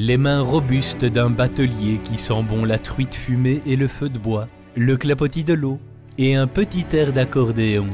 Les mains robustes d'un batelier qui sent bon la truite fumée et le feu de bois, le clapotis de l'eau et un petit air d'accordéon.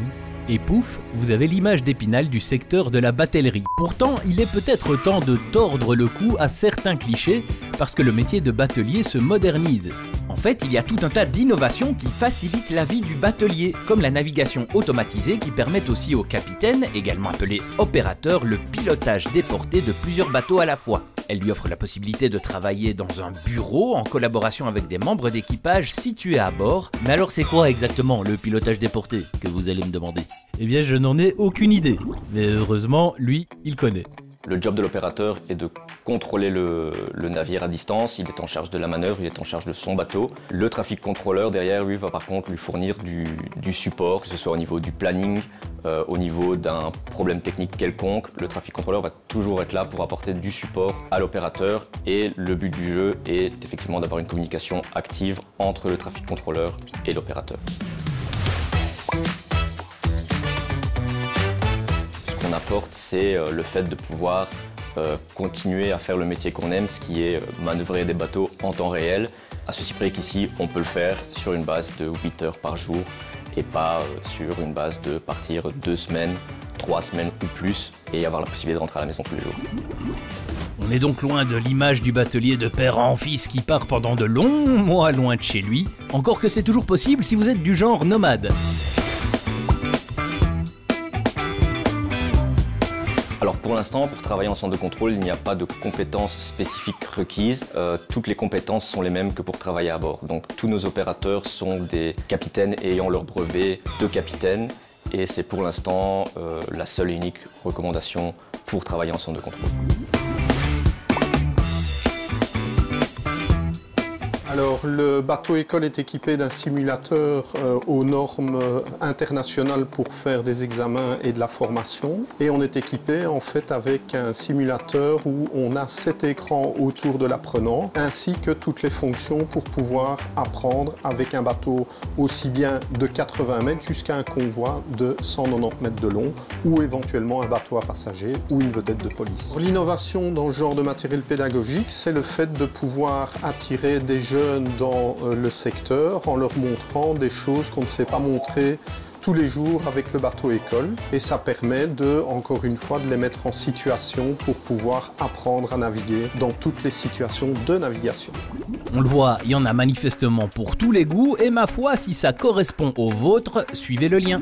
Et pouf, vous avez l'image d'Épinal du secteur de la batellerie. Pourtant, il est peut-être temps de tordre le cou à certains clichés parce que le métier de batelier se modernise. En fait, il y a tout un tas d'innovations qui facilitent la vie du batelier, comme la navigation automatisée qui permet aussi au capitaine, également appelé opérateur, le pilotage déporté de plusieurs bateaux à la fois. Elle lui offre la possibilité de travailler dans un bureau en collaboration avec des membres d'équipage situés à bord. Mais alors c'est quoi exactement le pilotage déporté que vous allez me demander? Eh bien je n'en ai aucune idée, mais heureusement lui il connaît. Le job de l'opérateur est de contrôler le navire à distance, il est en charge de la manœuvre, il est en charge de son bateau. Le traffic contrôleur derrière lui va par contre lui fournir du support, que ce soit au niveau du planning, au niveau d'un problème technique quelconque. Le traffic contrôleur va toujours être là pour apporter du support à l'opérateur et le but du jeu est effectivement d'avoir une communication active entre le traffic contrôleur et l'opérateur. Ce qu'on apporte, c'est le fait de pouvoir continuer à faire le métier qu'on aime, ce qui est manœuvrer des bateaux en temps réel. À ceci près qu'ici, on peut le faire sur une base de 8 heures par jour et pas sur une base de partir 2 semaines, 3 semaines ou plus et avoir la possibilité de rentrer à la maison tous les jours. On est donc loin de l'image du batelier de père en fils qui part pendant de longs mois loin de chez lui, encore que c'est toujours possible si vous êtes du genre nomade. Alors pour l'instant, pour travailler en centre de contrôle, il n'y a pas de compétences spécifiques requises. Toutes les compétences sont les mêmes que pour travailler à bord. Donc tous nos opérateurs sont des capitaines ayant leur brevet de capitaine. Et c'est pour l'instant la seule et unique recommandation pour travailler en centre de contrôle. Alors, le bateau école est équipé d'un simulateur aux normes internationales pour faire des examens et de la formation. Et on est équipé en fait avec un simulateur où on a 7 écrans autour de l'apprenant, ainsi que toutes les fonctions pour pouvoir apprendre avec un bateau aussi bien de 80 mètres jusqu'à un convoi de 190 mètres de long, ou éventuellement un bateau à passagers ou une vedette de police. L'innovation dans ce genre de matériel pédagogique, c'est le fait de pouvoir attirer des jeunes dans le secteur en leur montrant des choses qu'on ne sait pas montrer tous les jours avec le bateau école. Et ça permet encore une fois, de les mettre en situation pour pouvoir apprendre à naviguer dans toutes les situations de navigation. On le voit, il y en a manifestement pour tous les goûts et ma foi, si ça correspond au vôtre, suivez le lien.